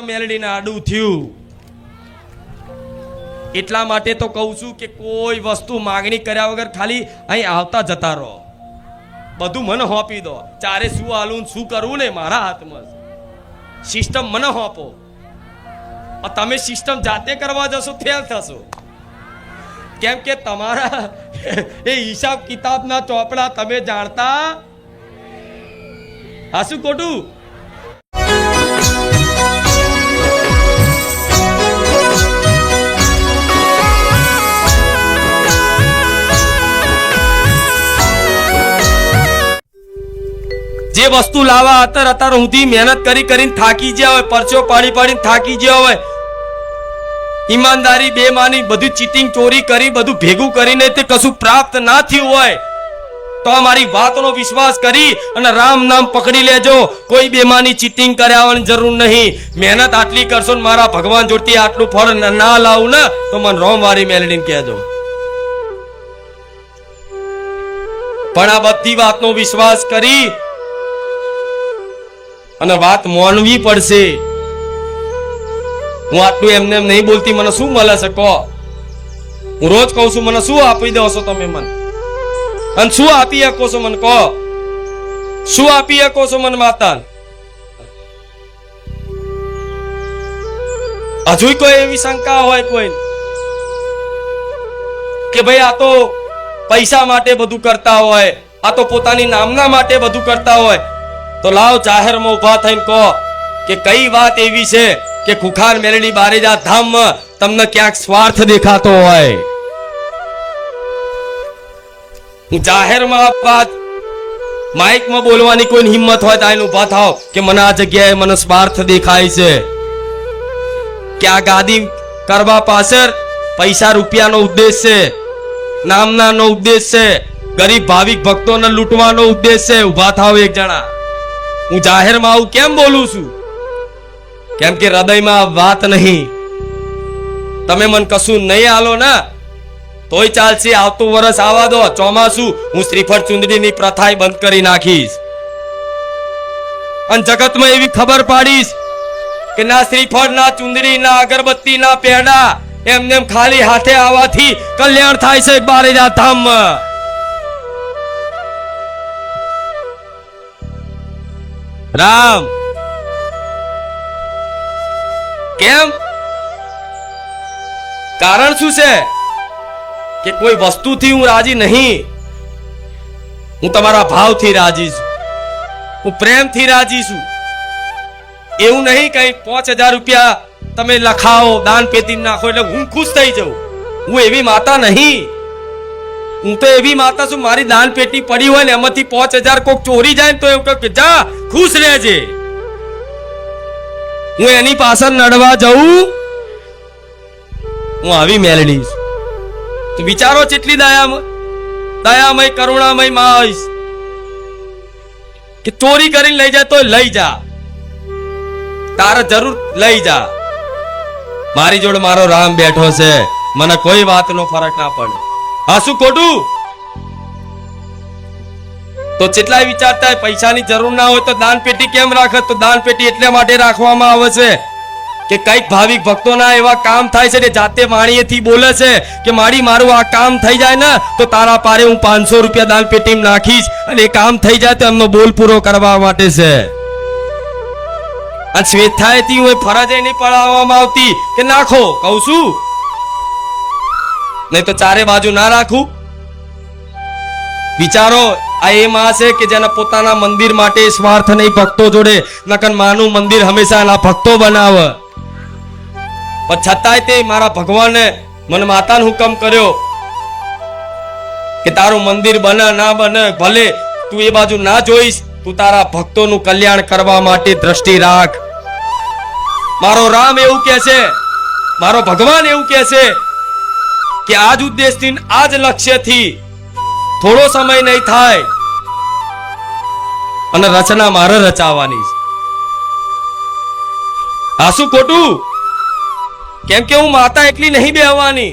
મેલડીને આડું થયું એટલા માટે તો કહું છું કે કોઈ વસ્તુ માંગણી કર્યા વગર ખાલી અહીં આવતા જતા રહો, બધું મને હોપી દો. ચારે શું હાલું શું કરવું ને મારા હાથમાં. સિસ્ટમ મને હોપો. તમે સિસ્ટમ જાતે કરવા જશો ફેલ થશો, કેમ કે તમારા એ હિસાબ કિતાબના ચોપડા તમે જાણતા. હા શું ખોટું? જે વસ્તુ લાવવા અત્યારે સુધી મહેનત કરીને થાકી ગયા હોય, પરચો પાડીને થાકી ગયા હોય, ઈમાનદારી બેમાની બધું ચીટિંગ ચોરી કરી બધું ભેગું કરીને તે કશું પ્રાપ્ત ના થયું હોય તો અમારી વાતનો વિશ્વાસ કરી અને રામ નામ પકડી લેજો. કોઈ બેમાની ચીટિંગ કરવાની જરૂર નહીં. મહેનત આટલી કરશો ને મારા ભગવાન જોડતી આટલું ફળ ના લાવું ને તો મને રોમવારી મેલડીને કહેજો. પણ આ બધી વાતનો વિશ્વાસ કરી અને વાત માનવી પડશે. હું આટલું એમને એમ નહીં બોલતી. મને શું મળે છે કહો? હું રોજ કહું છું મને શું આપી દો છો તમે મને, અને શું આપી શકો છો મને કહો? શું આપી શકો છો મને માતા? હજુ કોઈ એવી શંકા હોય કોઈ કે ભાઈ આ તો પૈસા માટે બધું કરતા હોય, આ તો પોતાની નામના માટે બધું કરતા હોય, તો લાવ જાહેરમાં ઉભા થઈને કહો કે કઈ વાત એવી છે કે ખુખાર મેલડી બારેજા ધામમાં તમને ક્યાંક સ્વાર્થ દેખાતો હોય. જાહેરમાં વાત માઇકમાં બોલવાની કોઈ હિંમત હોય તો આઈને ઉભા થાવ કે મને આ જગ્યાએ મને સ્વાર્થ દેખાય છે, કે આ ગાદી કરવા પાછળ પૈસા રૂપિયાનો ઉદ્દેશ છે, નામનાનો ઉદ્દેશ છે, ગરીબ ભાવિક ભક્તોને લૂંટવાનો ઉદ્દેશ છે. ઉભા થાવ એક જણા. હું જાહેરમાં આવું કેમ બોલું છું? કેમ કે હૃદયમાં વાત નહીં. તમે મને કશું નહીં આલો ને તોય ચાલશે. આવતું વર્ષ આવવા દો, ચોમાસું હું શ્રીફળ ચુંદડીની પ્રથા બંધ કરી નાખીશ અને જગતમાં એવી ખબર પાડીશ કે ના શ્રીફળ, ના ચુંદડી, ના અગરબત્તી, ના પેડા એમને ખાલી હાથે આવવાથી કલ્યાણ થાય છે બારેજા ધામમાં. રામ કેમ? કારણ શું છે કે કોઈ વસ્તુથી હું રાજી નહીં. હું તમારા ભાવથી રાજી છું, હું પ્રેમથી રાજી છું. એવું નહીં કઈ 5000 રૂપિયા તમે લખાવો દાન પેટી નાખો એટલે હું ખુશ થઈ જાઉં. હું એવી માતા નહીં. હું તો એવી માતા છું મારી દાન પેટી પડી હોય ને એમાંથી 5000 કોક ચોરી જાય ને તો એવું કે જા ખુશ રહેજે. હું એની પાછળ નડવા જઉં? હું આવી મેલડી છું. તો વિચારો કેટલી દયામય કરુણામય માં આવીશ કે ચોરી કરીને લઈ જાય તો લઈ જા, તારે જરૂર લઈ જા. મારી જોડે મારો રામ બેઠો છે, મને કોઈ વાતનો ફરક ના પડે. હા શું ખોટું? તો કેટલાય વિચારતા પૈસાની જરૂર ના હોય તો દાન પેટી કેમ રાખે? તો દાન પેટી એટલે માટે રાખવામાં આવે છે કે કઈક ભાવિક ભક્તોના એવા કામ થાય છે ને જાતે વાણીએથી બોલે છે કે મારું આ કામ થઈ જાય ને તો તારા પારે હું 500 રૂપિયા દાન પેટીમાં નાખીશ, અને એ કામ થઈ જાય તો એમનો બોલ પૂરો કરવા માટે છે. અને સ્વેચ્છાએથી હું ફરજ નહીં પડાવવામાં આવતી કે નાખો, કહું છું નહીં તો ચારે બાજુ ના રાખું. વિચારો આ એ માં છે કે જેના પોતાના મંદિર માટે સ્વાર્થ નહીં ભક્તો જોડે, નકર માનું મંદિર હંમેશા એના ભક્તો બનાવે. પણ છતાંય તે મારા ભગવાને મને માતાનો હુકમ કર્યો કે તારું મંદિર બને ના બને ભલે તું એ બાજુ ના જોઈશ, તું તારા ભક્તોનું કલ્યાણ કરવા માટે દ્રષ્ટિ રાખ. મારો રામ એવું કહે છે, મારો ભગવાન એવું કહે છે કે આ જ ઉદ્દેશથી આ જ લક્ષ્યથી થોડો સમય નહીં થાય અને રચના મારે રચાવવાની છે. આ શું ખોટું? કેમ કે હું માતા એકલી નહીં બેહવાની,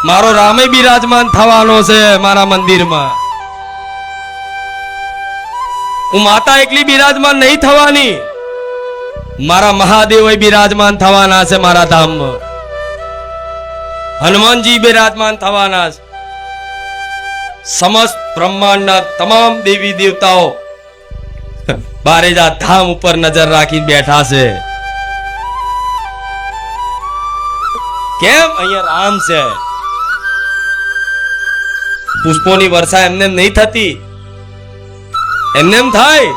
મારો રામે બિરાજમાન થવાનો છે મારા મંદિરમાં. હું માતા એકલી બિરાજમાન નહીં થવાની. મારા મહાદેવ બિરાજમાન થવાના છે મારા ધામમાં, હનુમાનજી બિરાજમાન થવાના છે, સમસ્ત બ્રહ્માંડના તમામ દેવી દેવતાઓ બારેજા ધામ ઉપર નજર રાખીને બેઠા છે. કેમ? અહીંયા રામ છે. પુષ્પોની વર્ષા એમને નહીં થતી, એમને એમ થાય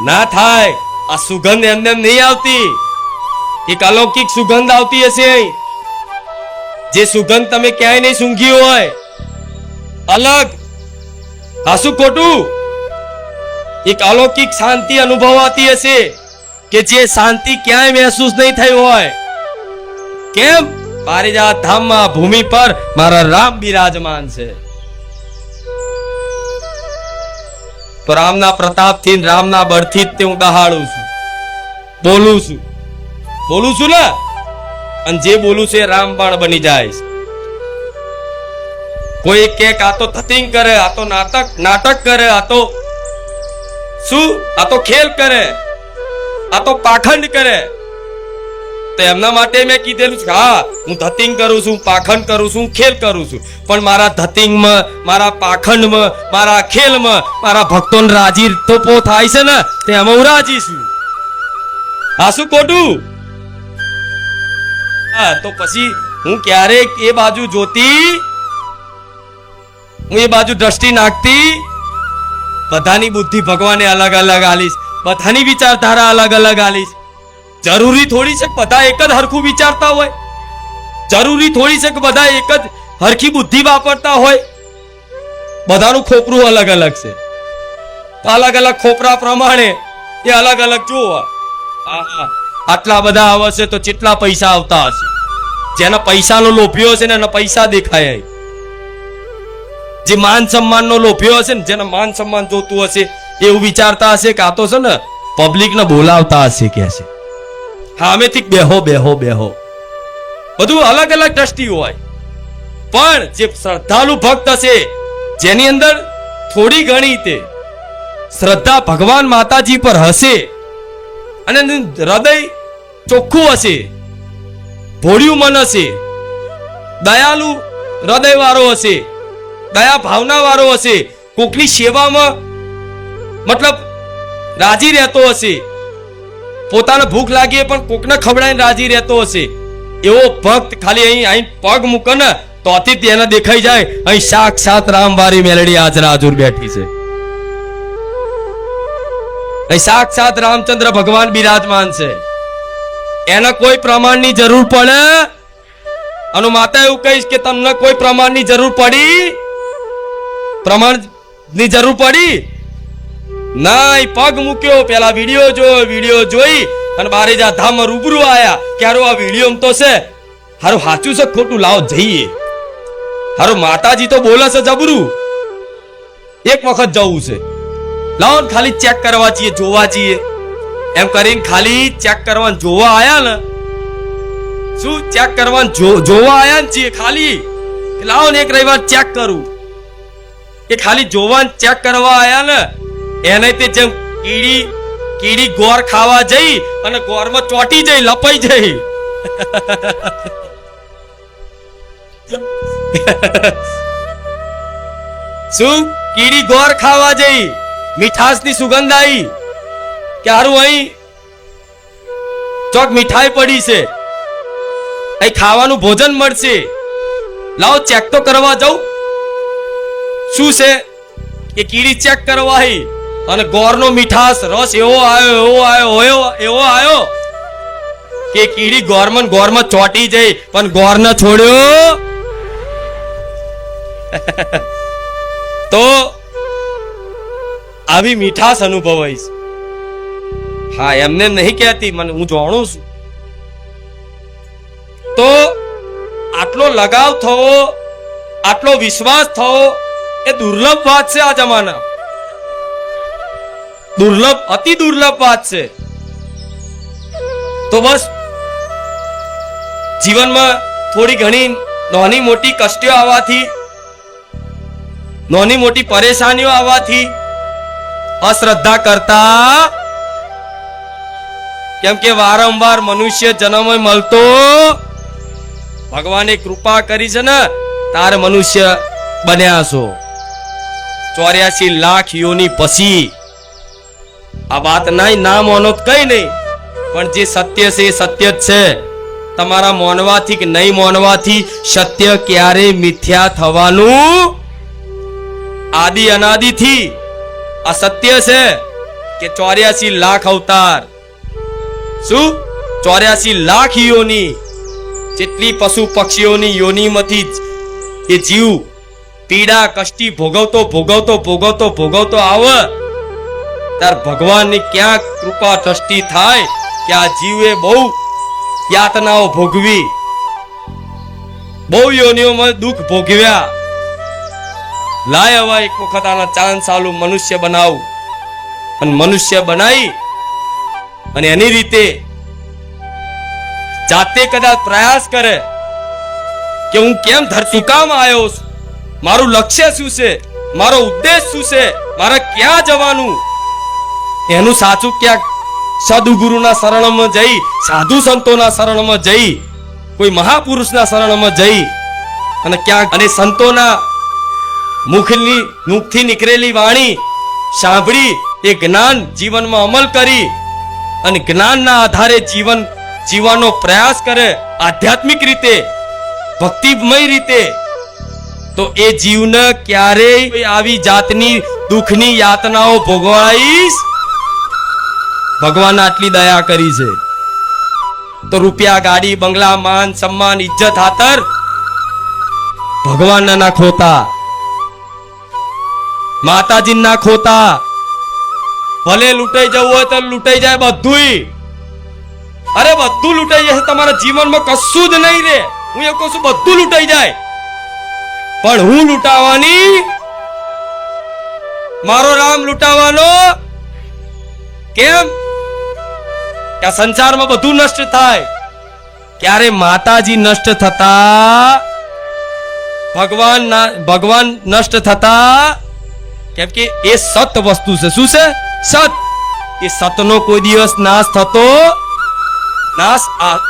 ના થાય. આ સુગંધ એમને નહીં આવતી, એક અલૌકિક સુગંધ આવતી હશે, જે સુગંધ તમે ક્યાંય નહીં સૂંઘી હોય, અલગ. હાસુ ખોટું? એક અલૌકિક શાંતિ અનુભવાતી હશે કે જે શાંતિ ક્યાંય મહેસૂસ નહીં થઈ હોય. કેમ? પારિજાત ધામમાં ભૂમિ પર મારા રામ બિરાજમાન છે. તો રામના પ્રતાપથી, રામના બળથી જ હું દહાડું છું, બોલું છું ને, અને જે બોલું છે રામબાણ બની જાય. કોઈ કે આ તો ધતિંગ કરે, આ તો નાટક કરે, આ તો શું, આ તો ખેલ કરે, આ તો પાખંડ કરે. તો એમના માટે મેં કીધેલું છે, હા હું ધતિંગ કરું છું, પાખંડ કરું છું, ખેલ કરું છું, પણ મારા ધતિંગમાં, મારા પાખંડમાં, મારા ખેલમાં મારા ભક્તોને રાજી તો થાય છે ને, તેમાં હું રાજી છું. હા શું ખોટું? હા, તો પછી હું ક્યારેક એ બાજુ જોતી, હું એ બાજુ દ્રષ્ટિ નાખતી. બધાની બુદ્ધિ ભગવાને અલગ અલગ આલીશ, બધાની વિચારધારા અલગ અલગ આલીશ. જરૂરી થોડી છે કે બધા એક જ હરખું વિચારતા હોય, જરૂરી થોડી છે કે બધા એક જ હરખી બુદ્ધિ વાપરતા હોય. બધાનું ખોપરું અલગ અલગ છે, અલગ અલગ ખોપરા પ્રમાણે એ અલગ અલગ જોવા. આટલા બધા આવશે તો કેટલા પૈસા આવતા હશે? જેના પૈસાનો લોભ્યો હશે ને એના પૈસા દેખાય. જે માન સન્માન નો લોભ્યો હશે ને, જેને માન સન્માન જોતું હશે, એવું વિચારતા હશે કે આ તો છે ને પબ્લિક ને બોલાવતા હશે કે છે, સામેથી બેહો બેહો બેહો. બધું અલગ અલગ દ્રષ્ટિ હોય. પણ જે શ્રદ્ધાળુ ભક્ત હશે, જેની અંદર થોડી ઘણી તે શ્રદ્ધા ભગવાન માતાજી પર હશે, અને હૃદય ચોખ્ખું હશે, ભોળિયું મન હશે, દયાળુ હૃદય વાળો હશે, દયા ભાવના વાળો હશે, કોકની સેવામાં મતલબ રાજી રહેતો હશે, પોતાને ભૂખ લાગી પણ કોકને ખવડાવીને રાજી રહેતો હશે, એવો ભક્ત ખાલી અહીં પગ મૂકે ને તોથી તેને દેખાઈ જાય અહીં સાક્ષાત રામવારી મેલડી હાજરા હજુર બેઠી છે. અહીં સાક્ષાત રામચંદ્ર ભગવાન બિરાજમાન છે. એને કોઈ પ્રમાણની જરૂર પડે? અને માતા એવું કહીશ કે તમને કોઈ પ્રમાણની જરૂર પડી? પ્રમાણની જરૂર પડી નહીં. પગ મૂક્યો, પેલા વિડીયો જોઈ અને બારેજા ધામમાં રૂબરૂ આયા કે હારું આ વિડીયો તો છે, હારું સાચું છે ખોટું, લાવો જઈએ. હારું માતાજી તો બોલે છે જબરું, એક વખત જવું છે, લાવો ખાલી ચેક કરવા છીએ, જોવા છીએ. એમ કરીને ખાલી ચેક કરવા જોવા આયા ને, શું ચેક કરવા જોવા આયા ને છીએ ખાલી, લાવો ને એક રવિવાર ચેક કરું. કે ખાલી જોવા ચેક કરવા આયા ને, એને તે જેમ કીડી ગોર ખાવા જઈ અને ગોરમાં ચોટી જઈ, લપાઈ જઈ. શું કીડી ગોર ખાવા જઈ, મીઠાશની સુગંધ આવી કે હારું અહીં ચોક મીઠાઈ પડી છે, અહીં ખાવાનું ભોજન મળશે, લાવો ચેક તો કરવા જાઉં. શું છે કે કીડી ચેક કરવા આવી અને ગોરનો મીઠાશ રસ એવો આવ્યો કે કીડી ગોરમાં ચોટી જઈ પણ ગોર ન છોડ્યો. તો આવી મીઠાશ અનુભવાઈશ. હા, એમને નહીં કહેતી, મને હું જાણું છું. તો આટલો લગાવ થવો, આટલો વિશ્વાસ થવો એ દુર્લભ વાત છે. આ જમાના દુર્લભ, અતિ દુર્લભ વાત છે. તો બસ જીવનમાં થોડી ઘણી નાની મોટી કષ્ટો આવવાથી, નાની મોટી પરેશાનીઓ આવવાથી અશ્રદ્ધા કરતા કેમ કે વારંવાર મનુષ્ય જન્મ મળતો ભગવાને કૃપા કરી છે ને તારે મનુષ્ય બન્યા છો 84 લાખ યોની પછી આ વાત ના માનો કઈ નહીં પણ જે સત્ય છે એ સત્ય જ છે તમારા માનવાથી કે નહીં માનવાથી સત્ય ક્યારે મિથ્યા થવાનું આદિ અનાદિથી આ સત્ય છે કે 84 લાખ અવતાર શું 84 લાખ યોની જેટલી પશુ પક્ષીઓની યોનીમાંથી એ જીવ પીડા કષ્ટી ભોગવતો આવે તાર ભગવાનની ક્યાં કૃપા દ્રષ્ટિ થાય કે આ જીવે બહુ યાતનાઓ ભોગવી બહુ યોનિઓમાં દુઃખ ભોગવ્યા લાય હવે એક વખત આના ચાંદ સાલું મનુષ્ય બનાવું અને મનુષ્ય બનાવી અને એની રીતે જાતે કદાચ પ્રયાસ કરે કે હું કેમ ધરતી કામ આવ્યો છું મારું લક્ષ્ય શું છે મારો ઉદ્દેશ શું છે મારે ક્યાં જવાનું એનું સાચું ક્યાંક સદગુરુના શરણમાં જઈ સાધુ સંતોના શરણમાં જઈ કોઈ મહાપુરુષના શરણમાં જઈ અને ક્યાંક અને સંતોના મુખથી નીકળેલી વાણી સાંભળી એ જ્ઞાન જીવનમાં અમલ કરી અને જ્ઞાનના આધારે જીવન જીવવાનો પ્રયાસ કરે આધ્યાત્મિક રીતે ભક્તિમય રીતે તો એ જીવને ક્યારેય આવી જાતની દુઃખની યાતનાઓ ભોગવાઈશ ભગવાન આટલી દયા કરી છે તો રૂપિયા ગાડી બંગલા માન સન્માન ઇજ્જત હાતર ભગવાન ના ખોતા માતાજી ના ખોતા ભલે લૂંટાઈ જવું હોય તો લૂંટાઈ જાય બધું અરે બધું લૂંટાઈ જશે તમારા જીવનમાં કશું જ નહીં રે હું એ કહું છું બધું લૂંટાઈ જાય પણ હું લૂંટાવાની મારો રામ લૂંટાવાનો કેમ કે સંસારમાં બધું નષ્ટ થાય ક્યારે માતાજી નષ્ટ થતા ભગવાન નષ્ટ થતા કેમ કે એ સત વસ્તુ છે શું છે સત એ સતનો કોઈ દિવસ નાશ થતો નાશ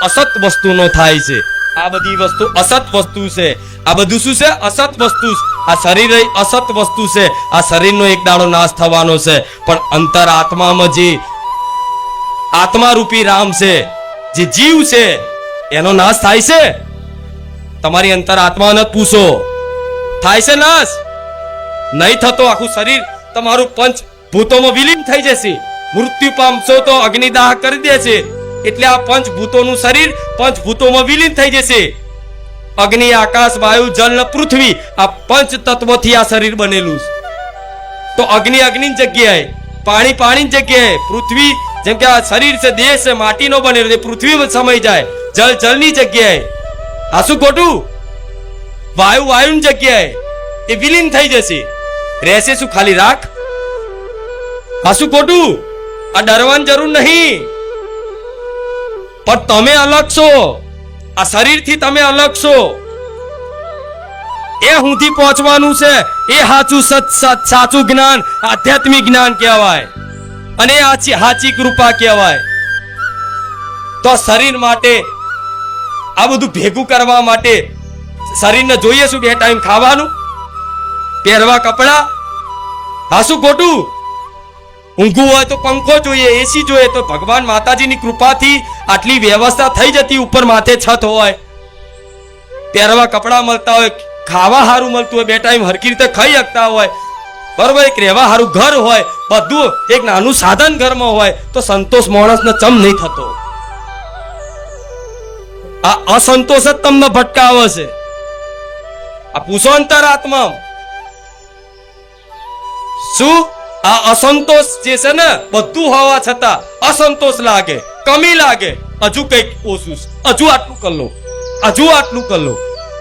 અસત વસ્તુનો થાય છે આ બધી વસ્તુ અસત વસ્તુ છે આ બધું શું છે અસત વસ્તુ આ શરીર અસત વસ્તુ છે આ શરીરનો એક દાડો નાશ થવાનો છે પણ અંતર આત્મામાં જે આત્મા રૂપી રામ છે જે જીવ છે એનો નાશ થાય છે તમારી અંતર આત્માને પૂછો થાય છે નાશ નહીં થતો આખું શરીર તમારું પંચ ભૂતોમાં વિલીન થઈ જશે મૃત્યુ પામશો તો અગ્નિદાહ કરી દે છે એટલે આ પંચ ભૂતોનું શરીર પંચ ભૂતોમાં વિલીન થઈ જશે અગ્નિ આકાશ વાયુ જલ ને પૃથ્વી આ પંચ તત્વોથી આ શરીર બનેલું છે તો અગ્નિ અગ્નિની જગ્યાએ પાણી પાણીની જગ્યાએ પૃથ્વી જેમ કે આ શરીર છે દેહ છે માટીનો બનેલો છે પૃથ્વી સમય જાય જલ જલની જગ્યાએ આ શું ખોટું વાયુ વાયુની જગ્યાએ એ વિલીન થઈ જશે રહેશે શું ખાલી રાખ આ શું ખોટું આ ડરવાની જરૂર નહીં પણ તમે અલગ છો આ શરીરથી તમે અલગ છો એ સુધી પહોંચવાનું છે એ સાચું જ્ઞાન આધ્યાત્મિક જ્ઞાન કહેવાય અને સાચી કૃપા કહેવાય તો શરીર માટે આ બધું ભેગું કરવા માટે શરીરને જોઈએ શું 2 ટાઈમ ખાવાનું પહેરવા કપડા આ શું ખોટું ઊંઘવું હોય તો પંખો જોઈએ એસી જોઈએ તો ભગવાન માતાજીની કૃપાથી આટલી વ્યવસ્થા થઈ જતી ઉપર માથે છત હોય પહેરવા કપડા મળતા હોય ખાવા સારું મળતું હોય 2 ટાઈમ હરકી રીતે ખાઈ શકતા હોય બરોબર એક રહેવા સારું ઘર હોય બધું એક નાનું સાધન ઘરમાં હોય તો સંતોષ માણસને ચમ નહીં થતો આ અસંતોષ જ તમને ભટકાવે છે આ પૂછો અંતરાત્મા શું આ અસંતોષ જે છે ને બધું હોવા છતાં અસંતોષ લાગે કમી લાગે હજુ કઈક ઓછું હજુ આટલું કર લો હજુ આટલું કર લો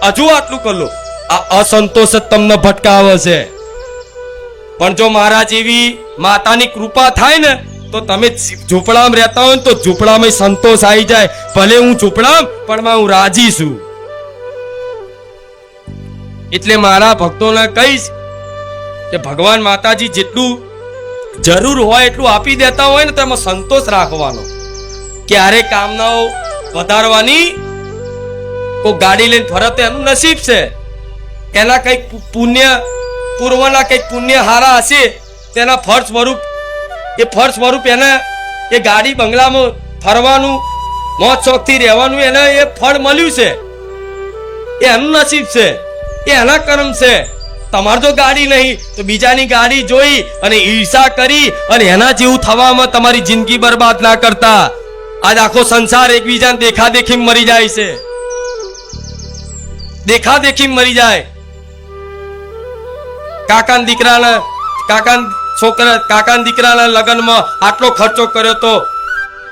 હજુ આટલું કર લો આ અસંતોષ જ તમને ભટકાવે છે પણ જો મારા જેવી માતાની કૃપા થાય ને તો તમે ઝૂંપડામાં રહેતા હોય તો ઝૂંપડામાં સંતોષ આવી જાય ભલે હું ઝૂંપડામાં પણ હું રાજી છું એટલે મારા ભક્તોને કહીશ કે ભગવાન માતાજી જેટલું જરૂર હોય એટલું આપી દેતા હોય ને તો એમાં સંતોષ રાખવાનો ક્યારે કામનાઓ વધારવાની કોઈ ગાડી લઈને ફરે તો એનું નસીબ છે. એના કઈક પુણ્ય પૂર્વના કઈક પુણ્ય હારા હશે તેના ફળ સ્વરૂપ એને એ ગાડી બંગલામાં ફરવાનું મોજ શોખથી રહેવાનું એને એ ફળ મળ્યું છે. એ એનું નસીબ છે, એ એના કર્મ છે. તમારે જો ગાડી નહીં તો બીજાની ગાડી જોઈ અને ઈર્ષા કરી અને એના જેવું થવામાં તમારી જિંદગી બરબાદ ના કરતા. આજ આખો સંસાર એકબીજાને દેખાદેખી મરી જાય છે, દેખાદેખી મરી જાય. કાકાના દીકરાના લગ્નમાં આટલો ખર્ચો કર્યો તો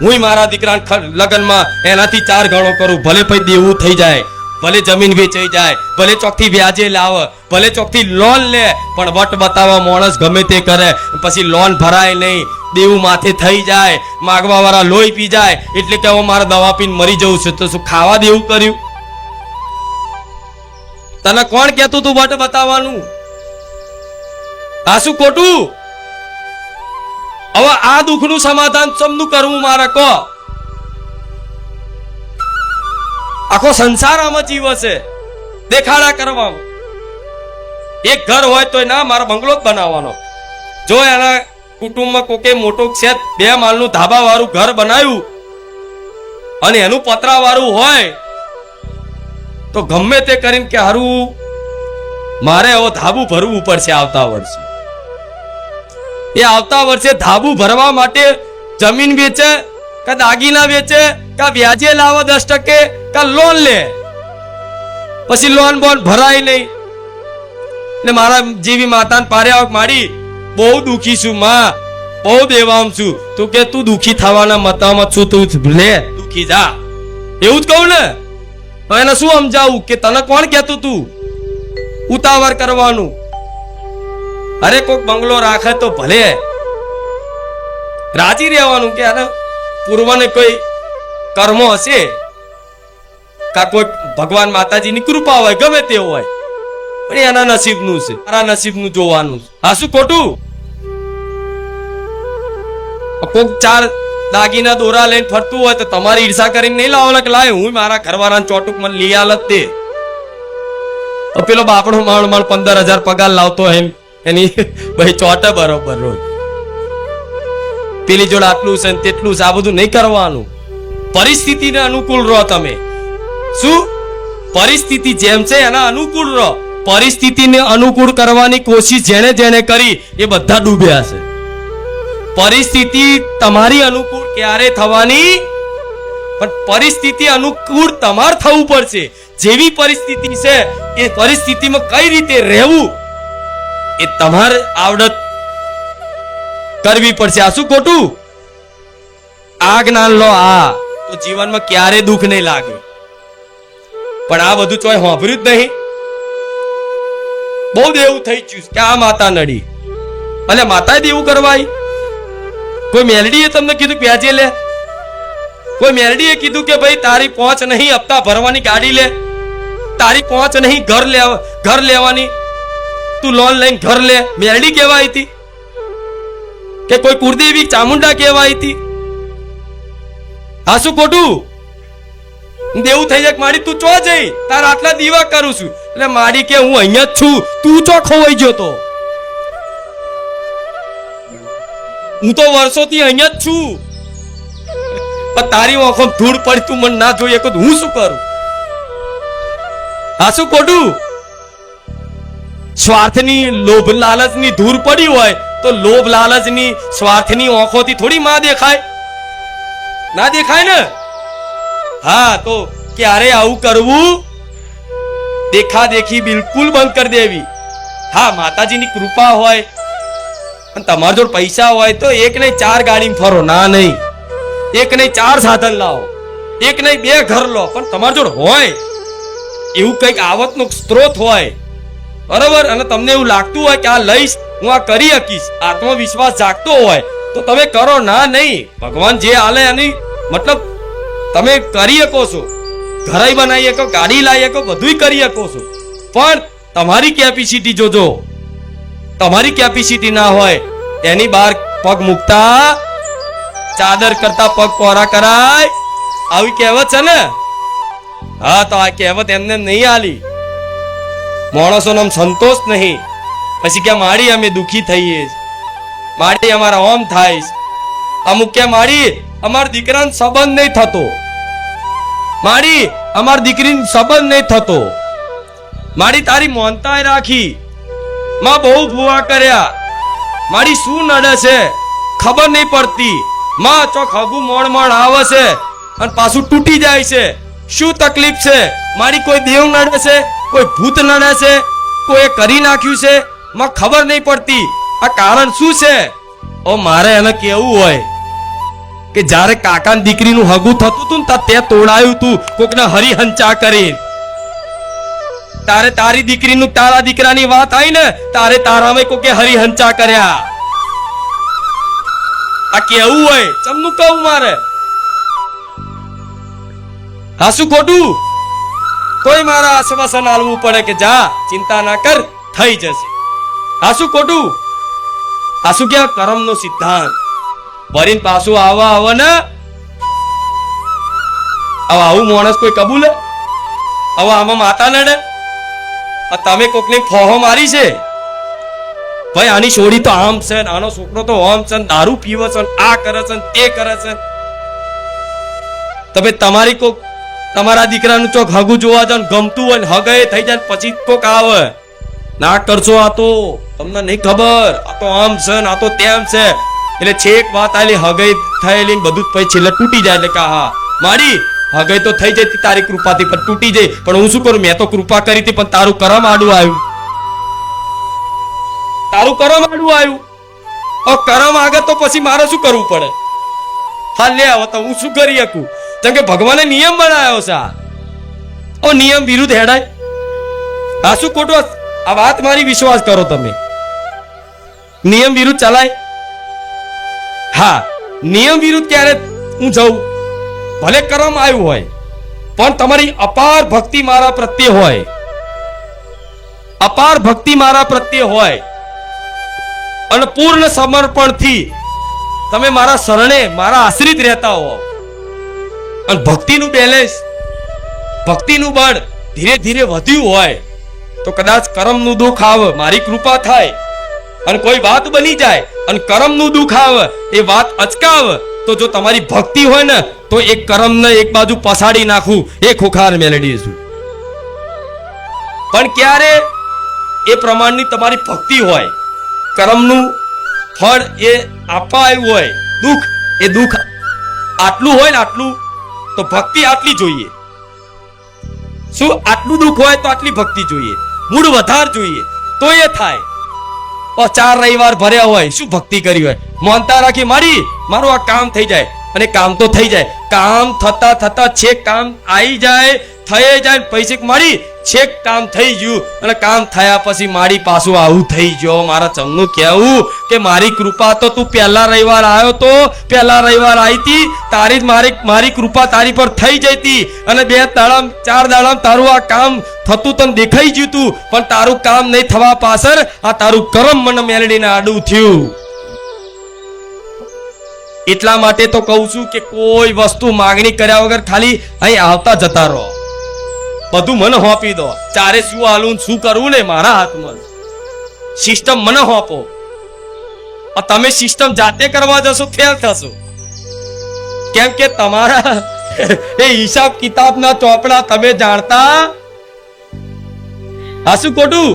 હું મારા દીકરાના લગ્નમાં એનાથી 4 ગણો કરું. ભલે પછી દેવું થઈ જાય, ભલે જમીન વેચાઈ જાય, ભલે ચોકથી વ્યાજે લાવે, ભલે ચોકથી લોન લે, પણ વટ બતાવવા માણસ ગમે તે કરે. પછી લોન ભરાય નહીં, દેવું માથે થઈ જાય, માગવા વાળા લોહી પી જાય, એટલે કે હવે મારે દવા પીને મરી જવું છે. તો શું ખાવા દેવું કર્યું? તને કોણ કહેતું તું વટ બતાવવાનું? આ શું ખોટું? હવે આ દુઃખનું સમાધાન સમનું કરવું મારે કહો? આખો સંસાર આમાં જીવે છે દેખાડા કરવામાં. એક ઘર હોય તો ના મારો બંગલો જ બનાવવાનો. જો એના કુટુંબમાં કોકે મોટો છે 2 માળનું ધાબા વાળું ઘર બનાવ્યું અને એનું પતરા વાળું હોય તો ગમે તે કરીને કે હારું મારે હવે ધાબુ ભરવું પડશે આવતા વર્ષે. એ આવતા વર્ષે ધાબુ ભરવા માટે જમીન વેચે કે દાગીના વેચે કે વ્યાજે લાવે 10% કે લોન લે. પછી લોન બોન ભરાય નહીં ને મારા જેવી માતાને પાર્યા માડી બહુ દુખી છું માં, બહુ દેવામ છું. તું કે તું દુખી થવાના મતામાં છું, તું લે દુખી જા, એવું જ કહું ને. તો એને શું સમજાવું કે તને કોણ કહેતું તું ઉતાવળ કરવાનું? અરે કોક બંગલો રાખે તો ભલે રાજી રહેવાનું કે આને પૂર્વને કોઈ કર્મો હશે કા કોઈ ભગવાન માતાજીની કૃપા હોય, ગમે તે હોય, પણ એના નસીબનું છે, મારા નસીબનું જોવાનું. આ શું ખોટું? કોક 4 દાગીના દોરા લઈને ફરતું હોય તો તમારી ઈર્ષા કરીને નહીં લાવવાના કે લાય હું મારા ઘરવાળાને ચોટુક મને લઈ આલત દે. પેલો બાપડો માણ 15,000 પગાર લાવતો એમ એની ભાઈ ચોટે બરોબર રોજ. પેલી જોડે આટલું છે તેટલું છે, આ બધું નહીં કરવાનું. પરિસ્થિતિને અનુકૂળ રહો તમે. શું પરિસ્થિતિ જેમ છે એના અનુકૂળ રહો. પરિસ્થિતિને અનુકૂળ કરવાની કોશિશ જેણે જેણે કરી એ બધા ડૂબ્યા છે. પરિસ્થિતિ તમારી અનુકૂળ ક્યારે થવાની? પણ પરિસ્થિતિ અનુકૂળ તમારે થવું પડશે. જેવી પરિસ્થિતિ છે એ પરિસ્થિતિમાં કઈ રીતે રહેવું એ તમારે આવડત કરવી પડશે. આ શું ખોટું? આ જ્ઞાન લો, આ તો જીવનમાં ક્યારે દુઃખ નહીં લાગે. પણ આ બધું ચોય સાંભળ્યું જ નહીં. બહુ દેવું થઈ ગયું કે આ માતા નડી અને માતાએ દેવું કરવાય. કોઈ મેલડીએ તમને કીધું વ્યાજે લે? કોઈ મેલડીએ કીધું કે ભાઈ તારી પહોંચ નહીં હપ્તા ભરવાની ગાડી લે, તારી પહોંચ નહીં ઘર લેવાની, તું લોન લઈને ઘર લે? મેલડી કહેવાય હતી કે કોઈ કુળદેવી ચામુંડા કહેવાય હતી? આ શું ખોટું? દેવું થઈ જાય માડી તું ચો જઈ તારા આટલા દીવા કરું છું એટલે માડી કે હું અહીંયા જ છું, તું ચો ખોવાઈ ગયો તો? હું તો વર્ષોથી અહીંયા જ છું, પણ તારી આંખોમાં ધૂળ પડી તું મને ના જોઈએ તો હું શું કરું? આ શું ખોટું? સ્વાર્થની લોભ લાલચની ધૂળ પડી હોય તો લોભ લાલચની સ્વાર્થની આંખોથી થોડી માં દેખાય? ના દેખાય ને. હા, તો ક્યારે આવું કરવું? દેખા-દેખી બિલકુલ બંધ કરી દેવી. હા, માતાજીની કૃપા હોય અને તમારા જોડે પૈસા હોય તો એક નહીં 4 ગાડીમાં ફરો, ના નહીં. એક નહીં 4 સાધન લાવો, એક નહીં 2 ઘર લો, પણ તમારા જોડે હોય એવું કંઈક આવકનો સ્ત્રોત હોય, બરોબર, અને તમને એવું લાગતું હોય કે આ લઈશ, હું આ કરી શકીશ, આત્મવિશ્વાસ જાગતો હોય તો તમે કરો. ના નહીં, ભગવાન જે હાલે એની મતલબ તમે કરી શકો છો. ઘર બનાવી શકો, ગાડી લાવી શકો, બધું કરી શકો છો, પણ તમારી કેપેસિટી જોજો. તમારી કેપેસિટી ના હોય એની બહાર પગ મૂકતા ચાદર કરતા પગ પહોળા કરાય, આવી કહેવત છે ને? હા, તો આ કહેવત એમને નહીં આલી. માણસોનો સંતોષ નહીં, પછી કે માડી અમે દુખી થઈએ, માડી અમારા ઓમ થાય, અમુક કે માડી અમાર દીકરાનો સંબંધ નહીં થતો, માડી અમાર દીકરીનો સંબંધ નહીં થતો, માડી તારી મોનતાય રાખી, માં બહુ ભૂવા કર્યા, માડી શું નડે છે ખબર નહીં પડતી, માં ચોક હગું મોણ મોણ આવે છે અને પાછું તૂટી જાય છે, શું તકલીફ છે? મારી કોઈ દેવ નડે છે, કોઈ ભૂત નડે છે, કોઈ કરી નાખ્યું છે, માં ખબર નહીં પડતી, આ કારણ શું છે? ઓ મારે એને કેવું હોય કે જ્યારે કાકાની દીકરીનું હગું થતું હતું ને તે તોડાયું તું કોકને હરિહંચા કરી, તારે તારી દીકરીનું તારા દીકરાની વાત આવી ને તારે તારામાં કોકે હરિહંચા કર્યા. આ કેવું હોય? ચમનું કહું મારે? હા, શું ખોટું? તોય મારા આશ્વાસન આલવું પડે કે જા, ચિંતા ના કર, થઈ જશે. હા, શું ખોટું? આ શું કે કર્મનો સિદ્ધાંત ભરીને પાછું આવા ને આવું માણસ કોઈ કબૂલે? હવે આમાં માતા નડે? તમે કોકની ફોહો મારી છે ભાઈ, આની છોડી તો આમ છે, આનો છોકરો તો આમ છે, દારૂ પીવે છે, આ કરે છે, તે કરે છે. તમે તમારી કોક તમારા દીકરાનું ચોક હગું જોવા જાવ, ગમતું હોય ને હગે થઈ જાય પછી કોક આવે, ના કરશો, આ તો તમને નહીં ખબર, આ તો આમ છે ને આ તો તેમ છે, એટલે છેક વાત આલી હગઈ થયેલી બધું જ પછી છેલ્લે તૂટી જાય. એટલે કે હા મારી હગઈ તો થઈ જતી તારી કૃપાથી, પણ તૂટી જાય. પણ હું શું કરું? મેં તો કૃપા કરી હતી, પણ તારું કરમ આડું આવ્યું, તારું કરમ આડું આવ્યું. કરમ આગળ તો પછી મારે શું કરવું પડે? હા, લે હવે તો હું શું કરી શકું? જેમ કે ભગવાને નિયમ બનાવ્યો છે, આ નિયમ વિરુદ્ધ હેડાય? આ શું ખોટું? આ વાત મારી વિશ્વાસ કરો તમે, નિયમ વિરુદ્ધ ચલાય? હા, નિયમ વિરુદ્ધ ક્યારે હું જઉં? ભલે કરમ આવ્યું હોય, પણ તમારી અપાર ભક્તિ મારા પ્રત્યે હોય, અપાર ભક્તિ મારા પ્રત્યે હોય અને પૂર્ણ સમર્પણથી તમે મારા શરણે મારા આશ્રિત રહેતા હો, અને ભક્તિનું બેલેન્સ, ભક્તિનું બળ ધીરે ધીરે વધ્યું હોય, તો કદાચ કર્મનું દુઃખ આવે, મારી કૃપા થાય અને કોઈ વાત બની જાય અને કર્મનું દુઃખ આવે, એ વાત અચકાવે, તો જો તમારી ભક્તિ હોય ને તો એક કર્મને એક બાજુ પસાડી નાખું, એ ખોખાર મેળવી છું. પણ ક્યારે એ પ્રમાણની તમારી ભક્તિ હોય, કર્મનું ફળ એ આપવા આવ્યું હોય, દુઃખ, એ દુઃખ આટલું હોય ને આટલું, તો ભક્તિ આટલી જોઈએ. શું આટલું દુઃખ હોય તો આટલી ભક્તિ જોઈએ, મૂળ વધાર જોઈએ તો એ થાય. 4 રવિવાર ભર્યા હોય, શું ભક્તિ કરી હોય, મોનતા રાખી મારી મારું આ કામ થઈ જાય, અને કામ તો થઈ જાય, કામ થતા થતા છેક કામ આવી જાય, થઈ જાય, પૈસે મારી છેક કામ થઈ ગયું, અને કામ થયા પછી મારી પાછું આવું થઈ ગયો. મારા ચમનું કહેવું કે મારી કૃપા તો તું પહેલા રવિવાર આવ્યો તો, પહેલા રવિવાર આવી હતી તારી જ મારી કૃપા તારી પર થઈ જતી, અને 2 દાડા 4 દાડા તારું આ કામ થતું તને દેખાઈ ગયું તું, પણ તારું કામ નહીં થવા પાછળ આ તારું કર્મ મને મેળવીને આડું થયું. એટલા માટે તો કહું છું કે કોઈ વસ્તુ માંગણી કર્યા વગર ખાલી અહીં આવતા જતા રહો, બધું મને હોપી દો. ચારે શું હાલું શું કરવું ને મારા હાથમાં, સિસ્ટમ મને હોપો. તમે સિસ્ટમ જાતે કરવા જશો ફેલ થશો, કેમ કે તમારા એ હિસાબ કિતાબના ચોપડા તમે જાણતા. હા, શું ખોટું?